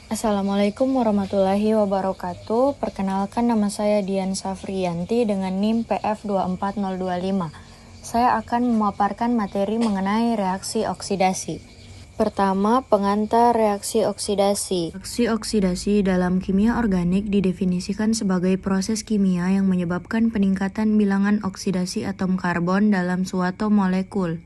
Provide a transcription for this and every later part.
Assalamualaikum warahmatullahi wabarakatuh. Perkenalkan, nama saya Dian Safriyanti dengan NIM PF24025. Saya akan memaparkan materi mengenai reaksi oksidasi. Pertama, pengantar reaksi oksidasi. Reaksi oksidasi dalam kimia organik didefinisikan sebagai proses kimia yang menyebabkan peningkatan bilangan oksidasi atom karbon dalam suatu molekul.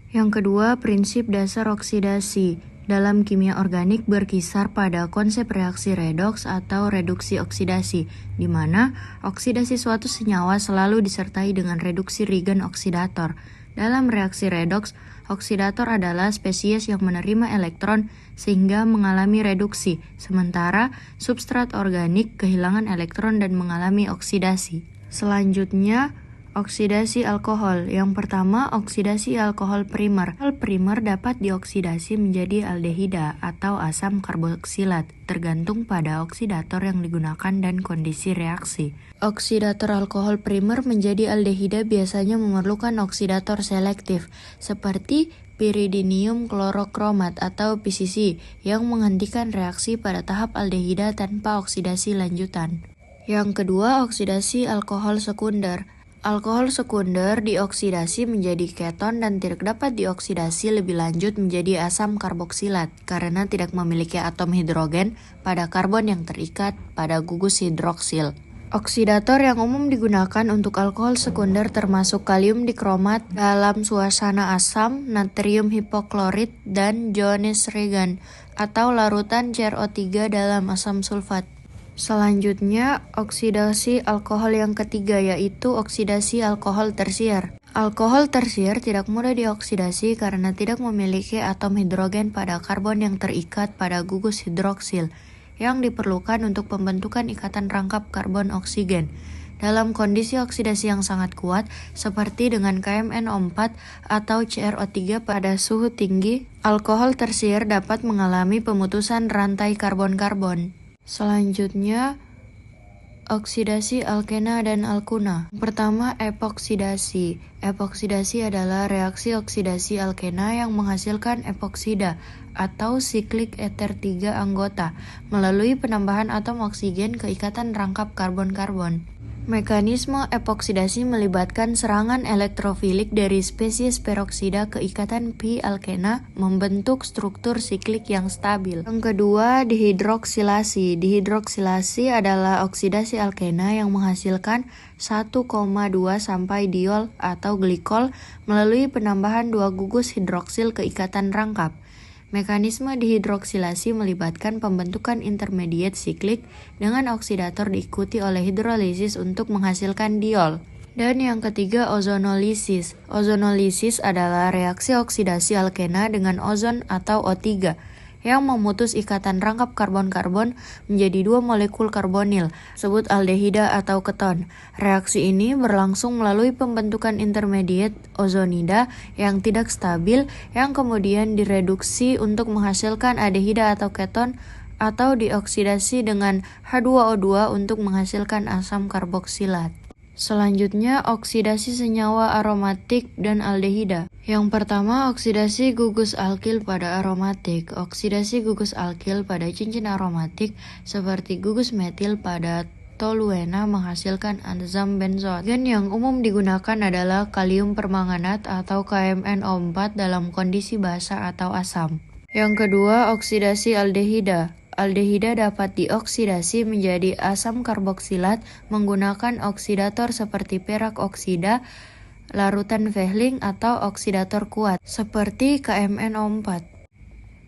Yang kedua, prinsip dasar oksidasi. Dalam kimia organik berkisar pada konsep reaksi redoks atau reduksi oksidasi, di mana oksidasi suatu senyawa selalu disertai dengan reduksi Reagan oksidator. Dalam reaksi redoks, oksidator adalah spesies yang menerima elektron sehingga mengalami reduksi, sementara substrat organik kehilangan elektron dan mengalami oksidasi. Selanjutnya, oksidasi alkohol. Yang pertama, oksidasi alkohol primer. Alkohol primer dapat dioksidasi menjadi aldehida atau asam karboksilat, tergantung pada oksidator yang digunakan dan kondisi reaksi. Oksidator alkohol primer menjadi aldehida biasanya memerlukan oksidator selektif, seperti piridinium klorokromat atau PCC, yang menghentikan reaksi pada tahap aldehida tanpa oksidasi lanjutan. Yang kedua, oksidasi alkohol sekunder. Alkohol sekunder dioksidasi menjadi keton dan tidak dapat dioksidasi lebih lanjut menjadi asam karboksilat karena tidak memiliki atom hidrogen pada karbon yang terikat pada gugus hidroksil. Oksidator yang umum digunakan untuk alkohol sekunder termasuk kalium dikromat dalam suasana asam, natrium hipoklorit, dan Jones Reagan atau larutan CrO3 dalam asam sulfat. Selanjutnya, oksidasi alkohol yang ketiga yaitu oksidasi alkohol tersier. Alkohol tersier tidak mudah dioksidasi karena tidak memiliki atom hidrogen pada karbon yang terikat pada gugus hidroksil yang diperlukan untuk pembentukan ikatan rangkap karbon oksigen. Dalam kondisi oksidasi yang sangat kuat, seperti dengan KMNO4 atau CrO3 pada suhu tinggi, alkohol tersier dapat mengalami pemutusan rantai karbon-karbon. Selanjutnya, oksidasi alkena dan alkuna. Pertama, epoksidasi. Epoksidasi adalah reaksi oksidasi alkena yang menghasilkan epoksida atau siklik ether 3 anggota melalui penambahan atom oksigen ke ikatan rangkap karbon-karbon. Mekanisme epoksidasi melibatkan serangan elektrofilik dari spesies peroksida ke ikatan pi-alkena membentuk struktur siklik yang stabil. Yang kedua, dihidroksilasi. Dihidroksilasi adalah oksidasi alkena yang menghasilkan 1,2 sampai diol atau glikol melalui penambahan 2 gugus hidroksil ke ikatan rangkap. Mekanisme dihidroksilasi melibatkan pembentukan intermediate siklik dengan oksidator diikuti oleh hidrolisis untuk menghasilkan diol. Dan yang ketiga, ozonolisis. Ozonolisis adalah reaksi oksidasi alkena dengan ozon atau O3 yang memutus ikatan rangkap karbon-karbon menjadi 2 molekul karbonil, sebut aldehida atau keton. Reaksi ini berlangsung melalui pembentukan intermediate ozonida yang tidak stabil yang kemudian direduksi untuk menghasilkan aldehida atau keton atau dioksidasi dengan H2O2 untuk menghasilkan asam karboksilat. Selanjutnya, oksidasi senyawa aromatik dan aldehida. Yang pertama, oksidasi gugus alkil pada aromatik. Oksidasi gugus alkil pada cincin aromatik seperti gugus metil pada toluena menghasilkan asam benzoat. Dan yang umum digunakan adalah kalium permanganat atau KMNO4 dalam kondisi basa atau asam. Yang kedua, oksidasi aldehida. Aldehida dapat dioksidasi menjadi asam karboksilat menggunakan oksidator seperti perak oksida, larutan Vehling atau oksidator kuat seperti KMNO4.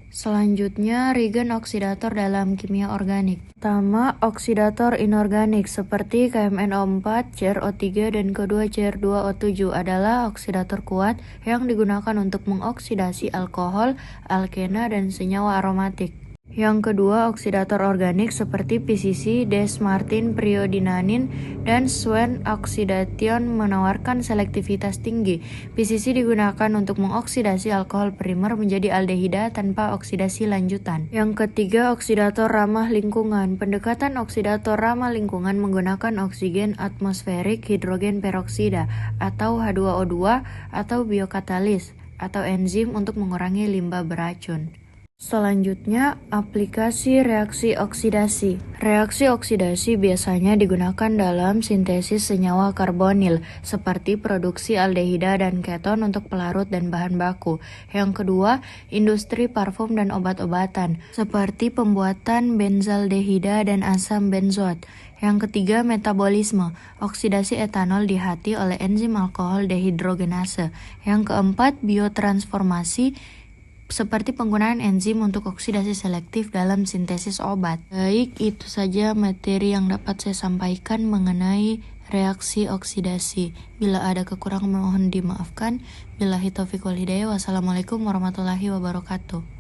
Selanjutnya, Reagan oksidator dalam kimia organik. Pertama, oksidator inorganik seperti KMNO4, CrO3, dan kedua Cr2O7 adalah oksidator kuat yang digunakan untuk mengoksidasi alkohol, alkena, dan senyawa aromatik. Yang kedua, oksidator organik seperti PCC, Des-Martin priodinanin, dan Swan oksidation menawarkan selektivitas tinggi. PCC digunakan untuk mengoksidasi alkohol primer menjadi aldehida tanpa oksidasi lanjutan. Yang ketiga, oksidator ramah lingkungan. Pendekatan oksidator ramah lingkungan menggunakan oksigen atmosferik hidrogen peroksida atau H2O2 atau biokatalis atau enzim untuk mengurangi limbah beracun. Selanjutnya, aplikasi reaksi oksidasi. Reaksi oksidasi biasanya digunakan dalam sintesis senyawa karbonil, seperti produksi aldehida dan keton untuk pelarut dan bahan baku. Yang kedua, industri parfum dan obat-obatan, seperti pembuatan benzaldehida dan asam benzoat. Yang ketiga, metabolisme. Oksidasi etanol dihati oleh enzim alkohol dehidrogenase. Yang keempat, biotransformasi, seperti penggunaan enzim untuk oksidasi selektif dalam sintesis obat. Baik, itu saja materi yang dapat saya sampaikan mengenai reaksi oksidasi. Bila ada kekurangan mohon dimaafkan. Billahi taufiq wal hidayah. Wassalamualaikum warahmatullahi wabarakatuh.